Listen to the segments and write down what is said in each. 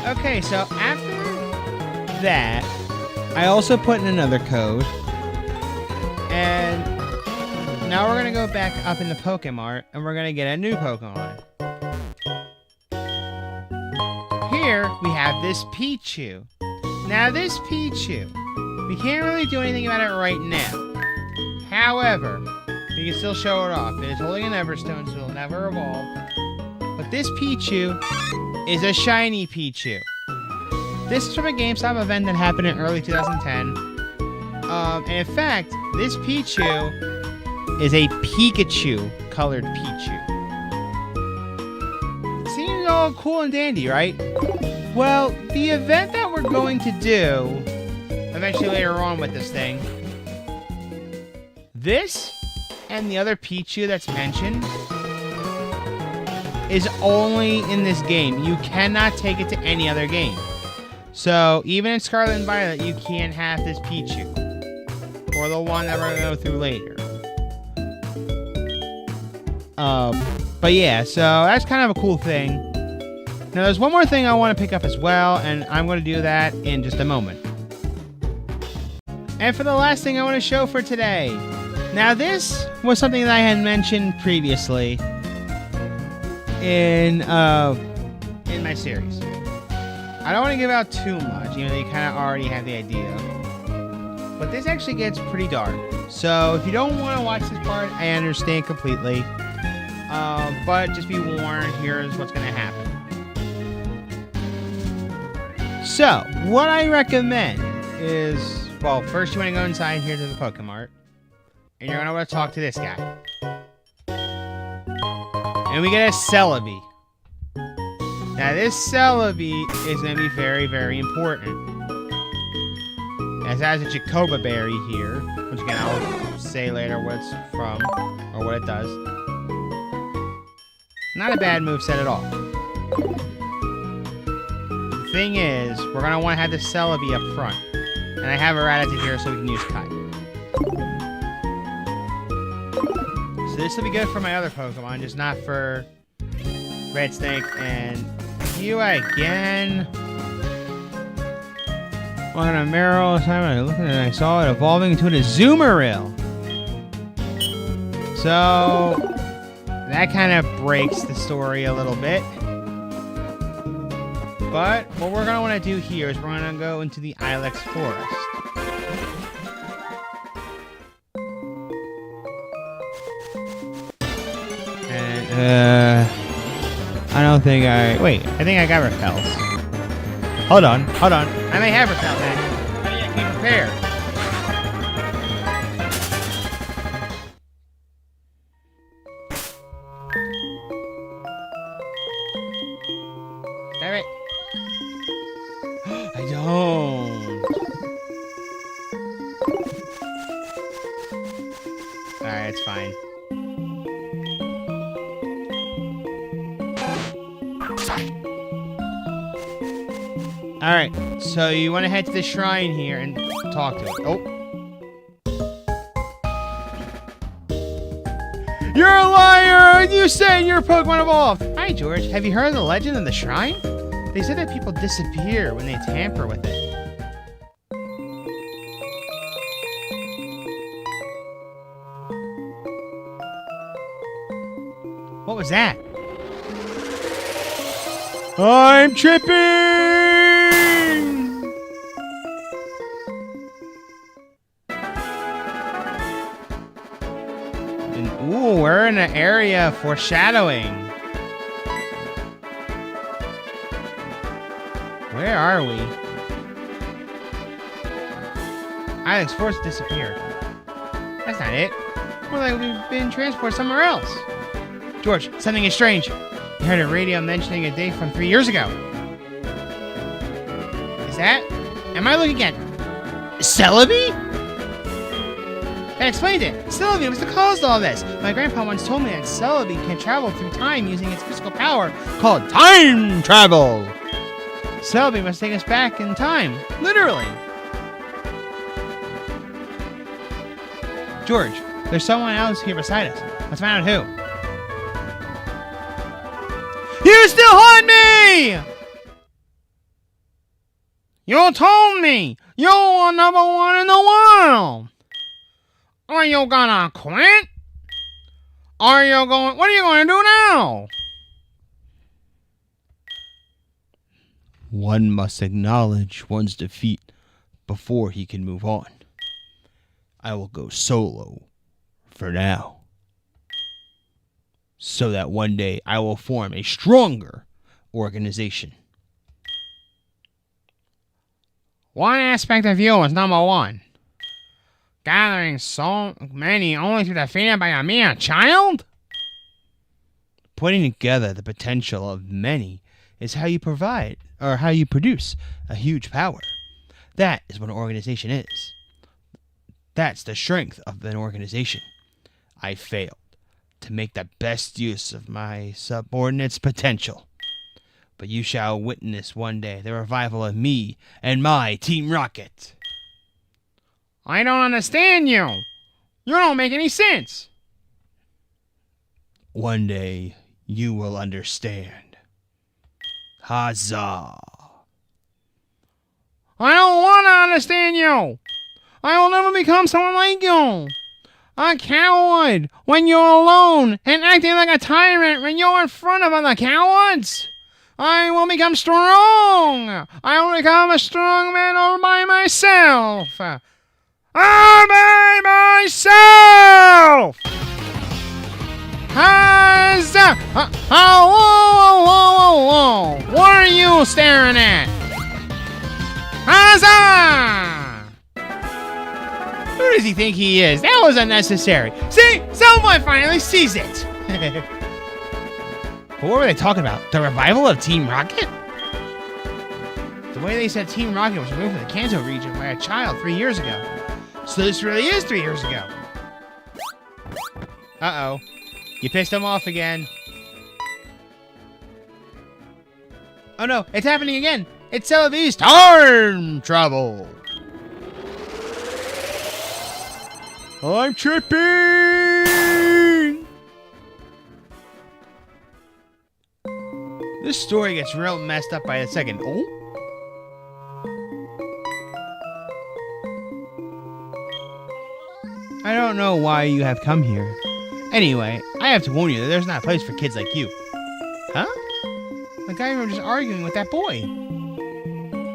Okay, so after that, I also put in another code. And now we're going to go back up in the Pokemon and we're going to get a new Pokemon. Here, we have this Pichu. Now, this Pichu, we can't really do anything about it right now. However, we can still show it off. It is holding an Everstone, so it'll never evolve. But this Pichu is a shiny Pichu. This is from a GameStop event that happened in early 2010. And in fact, this Pichu is a Pikachu-colored Pichu. Seems all cool and dandy, right? Well, the event that we're going to do, eventually later on with this thing, this and the other Pichu that's mentioned is only in this game. You cannot take it to any other game. So, even in Scarlet and Violet, you can't have this Pichu. Or the one that we're going to go through later. But yeah, so that's kind of a cool thing. Now, there's one more thing I want to pick up as well, and I'm going to do that in just a moment. And for the last thing I want to show for today. Now, this was something that I had mentioned previously in my series. I don't want to give out too much, you know, you kind of already have the idea. But this actually gets pretty dark. So if you don't want to watch this part, I understand completely. But just be warned, here's what's going to happen. So, what I recommend is, well, first you want to go inside here to the Pokemon. And you're going to want to talk to this guy. And we get a Celebi. Now, this Celebi is going to be very, very important. As it has a Jacoba berry here, which again I'll say later what it's from, or what it does. Not a bad moveset at all. The thing is, we're going to want to have the Celebi up front. And I have a Rattata here so we can use Kite. So this will be good for my other Pokemon, just not for Red Snake and you again. On a mirror all the time, I looked at it and I saw it evolving into a Azumarill. So that kind of breaks the story a little bit. But what we're going to want to do here is we're going to go into the Ilex Forest. And, I don't think I... Wait, I think I got Repels. Hold on. I may have Repel then. How do you get prepared? Damn it. I don't. Alright, it's fine. Alright, so you want to head to the shrine here and talk to it. Oh. You're a liar! You said your Pokemon evolved! Hi, George. Have you heard of the legend of the shrine? They said that people disappear when they tamper with it. What was that? I'm tripping! And, ooh, we're in an area of foreshadowing. Where are we? Ilex Forest disappeared. That's not it. More like we've been transported somewhere else. George, something is strange. I heard a radio mentioning a date from 3 years ago. Is that? Am I looking at Celebi? That explained it. Celebi was the cause of all this. My grandpa once told me that Celebi can travel through time using its physical power called time travel. Celebi must take us back in time. Literally. George, there's someone else here beside us. Let's find out who. You still haunt me! You told me you were number one in the world. Are you gonna quit? What are you going to do now? One must acknowledge one's defeat before he can move on. I will go solo for now, so that one day I will form a stronger organization. One aspect of you is number one. Gathering so many only to defeat it by a mere child? Putting together the potential of many is how you produce a huge power. That is what an organization is. That's the strength of an organization. I failed to make the best use of my subordinates' potential. But you shall witness one day the revival of me and my Team Rocket. I don't understand you. You don't make any sense. One day you will understand. Huzzah. I don't want to understand you. I will never become someone like you. A coward when you're alone and acting like a tyrant when you're in front of other cowards. I will become strong. I will become a strong man all by myself. All by myself. Huzzah! Whoa. What are you staring at? Huzzah! Who does he think he is? That was unnecessary. See? Someone finally sees it. But what were they talking about? The revival of Team Rocket? The way they said Team Rocket was removed from the Kanto region by a child 3 years ago. So this really is 3 years ago. Uh-oh. You pissed him off again. Oh no, it's happening again. It's Celebi's time travel. I'm tripping. This story gets real messed up by the second. Oh? I don't know why you have come here. Anyway, I have to warn you that there's not a place for kids like you. Huh? The guy you were just arguing with that boy.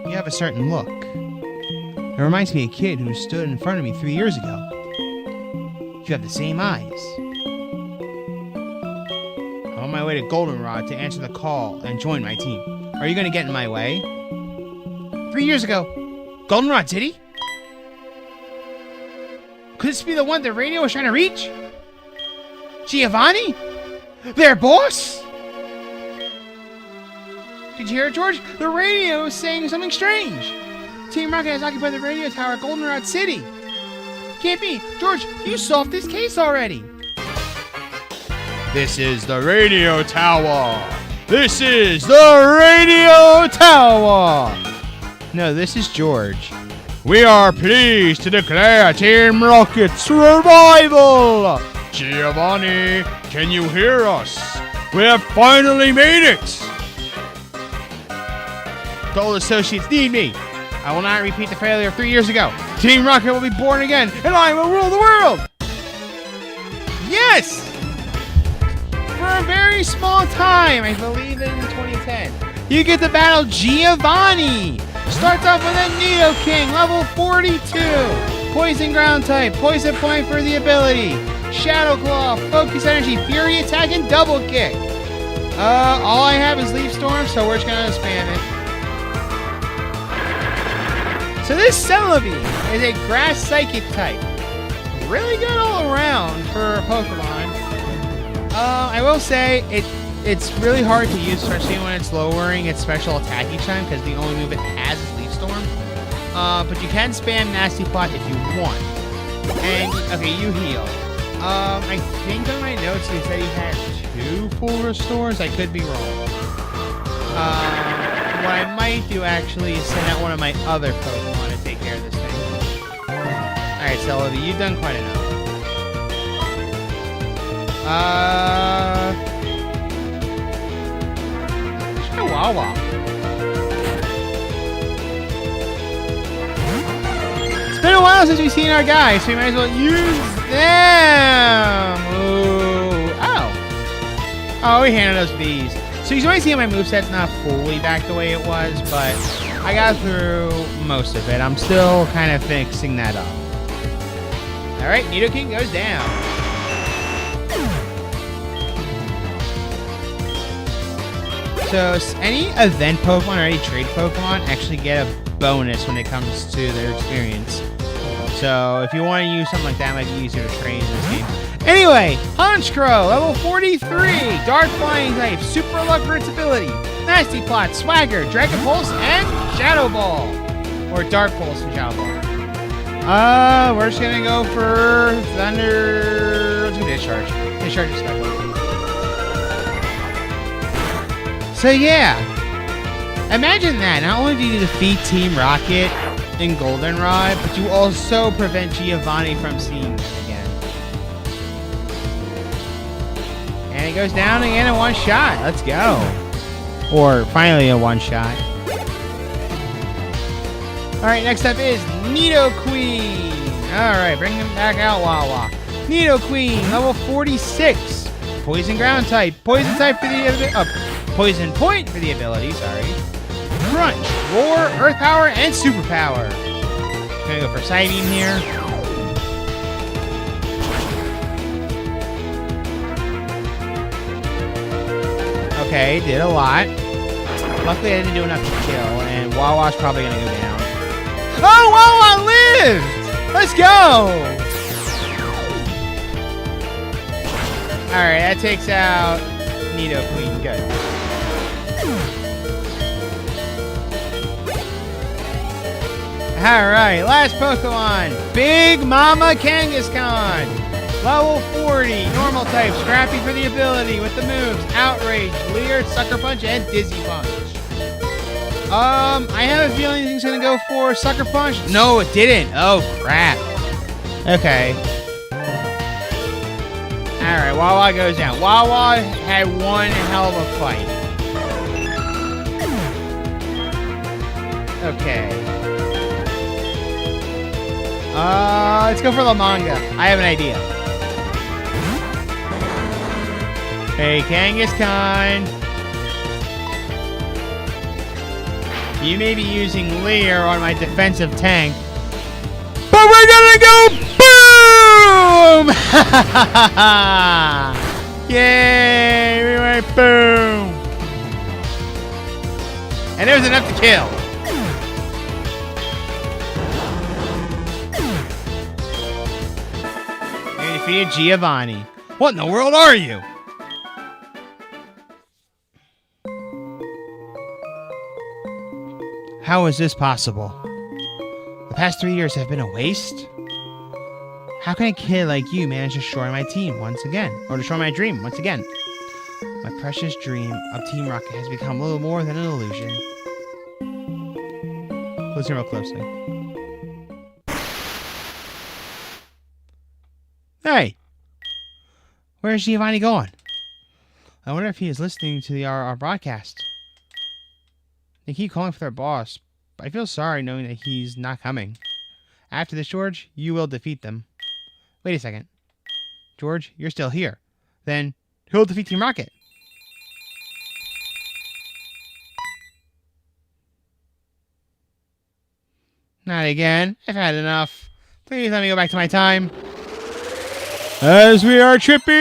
You have a certain look. It reminds me of a kid who stood in front of me 3 years ago. You have the same eyes. I'm on my way to Goldenrod to answer the call and join my team. Are you going to get in my way? 3 years ago. Goldenrod City? Could this be the one the radio was trying to reach? Giovanni? Their boss? Did you hear it, George? The radio is saying something strange. Team Rocket has occupied the radio tower at Goldenrod City. Can't be. George, you solved this case already. This is the radio tower. This is the radio tower. No, this is George. We are pleased to declare Team Rocket's revival. Giovanni, can you hear us? We have finally made it. The old associates need me. I will not repeat the failure of 3 years ago. Team Rocket will be born again, and I will rule the world. Yes! For a very small time, I believe in 2010. You get to battle Giovanni. Starts off with a Nidoking, level 42. Poison ground type, poison point for the ability. Shadow Claw, focus energy, fury attack, and double kick. All I have is Leaf Storm, so we're just gonna spam it. So this Celebi is a grass psychic type. Really good all around for a Pokemon. I will say it's really hard to use, especially when it's lowering its special attack each time, because the only move it has is Leaf Storm. But you can spam Nasty Plot if you want. And, okay, you heal. I think on my notes he said he had 2 full restores. I could be wrong. What I might do, actually, is send out one of my other Pokemon to take care of this thing. Alright, Celebi, you've done quite enough. Chihuahua. a while since we've seen our guys, so we might as well use them. Ooh. Oh, we handled us these. So you can always see my moveset's not fully back the way it was, but I got through most of it. I'm still kind of fixing that up. Alright, Nidoking goes down. So any event Pokemon or any trade Pokemon actually get a bonus when it comes to their experience. So if you want to use something like that, it might be easier to train in this game. Anyway, Honchkrow, level 43, Dark Flying type, Super Luck for its ability, Nasty Plot, Swagger, Dragon Pulse, and Shadow Ball. Or Dark Pulse and Shadow Ball. We're just gonna go for Thunder. Let's do Discharge. Discharge is special. So yeah, imagine that. Not only do you defeat Team Rocket in Goldenrod, but you also prevent Giovanni from seeing them again. And it goes down again in one shot. Let's go. Or finally a one shot. Alright, next up is Nidoqueen. Alright, bring him back out, Wawa. Nidoqueen, level 46. Poison ground type. Poison type for the Poison point for the ability, sorry. Crunch, Roar, Earth Power, and Super Power. Gonna go for Psybeam here. Okay, did a lot. Luckily I didn't do enough to kill, and Wawa's probably gonna go down. Oh, Wawa lived! Let's go! Alright, that takes out Nidoqueen. Good. Alright, last Pokemon. Big Mama Kangaskhan. Level 40. Normal type. Scrappy for the ability with the moves. Outrage, Leer, Sucker Punch, and Dizzy Punch. I have a feeling he's going to go for Sucker Punch. No, it didn't. Oh, crap. Okay. Alright, Wawa goes down. Wawa had one hell of a fight. Okay. Let's go for the manga. I have an idea. Hey, Kangaskhan. You may be using Leer on my defensive tank, but we're gonna go boom! Yay! We went boom! And it was enough to kill. You defeated Giovanni. What in the world are you? How is this possible? The past 3 years have been a waste? How can a kid like you manage to destroy my team once again? Or destroy my dream once again? My precious dream of Team Rocket has become little more than an illusion. Listen real closely. Hey! Where's Giovanni going? I wonder if he is listening to our broadcast. They keep calling for their boss, but I feel sorry knowing that he's not coming. After this, George, you will defeat them. Wait a second. George, you're still here. Then, who'll defeat Team Rocket? Not again. I've had enough. Please let me go back to my time. As we are tripping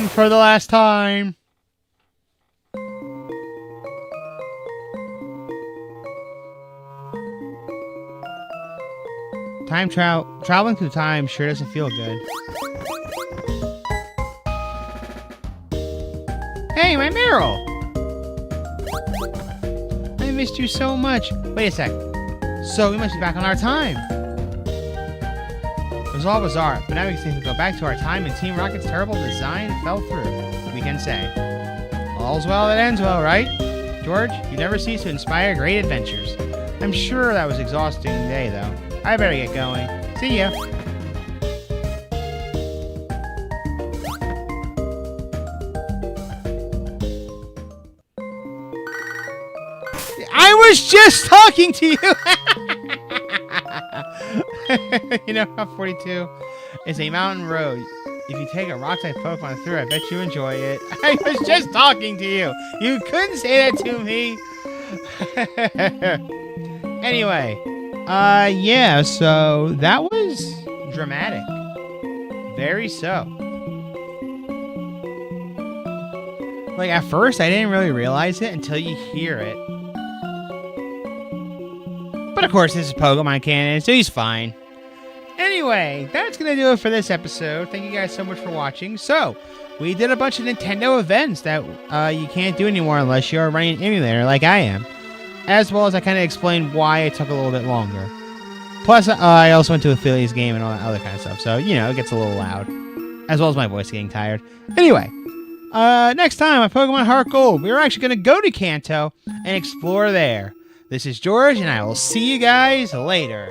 for the last time. Traveling through time sure doesn't feel good. Hey, my Meryl! I missed you so much. Wait a sec. So we must be back on our time. It was all bizarre, but now we can go back to our time and Team Rocket's terrible design fell through, we can say. All's well that ends well, right? George, you never cease to inspire great adventures. I'm sure that was an exhausting day, though. I better get going. See ya. I was just talking to you! You know how 42 is a mountain road. If you take a rock-type Pokemon through, I bet you enjoy it. I was just talking to you. You couldn't say that to me. Anyway, yeah, so that was dramatic. Very so. Like, at first, I didn't really realize it until you hear it. But of course, this is Pokemon canon, so he's fine. Anyway, that's going to do it for this episode. Thank you guys so much for watching. So, we did a bunch of Nintendo events that you can't do anymore unless you're running an emulator like I am. As well as I kind of explained why it took a little bit longer. Plus, I also went to Affiliate's game and all that other kind of stuff. So, you know, it gets a little loud. As well as my voice getting tired. Anyway, next time on Pokemon HeartGold, we're actually going to go to Kanto and explore there. This is George, and I will see you guys later.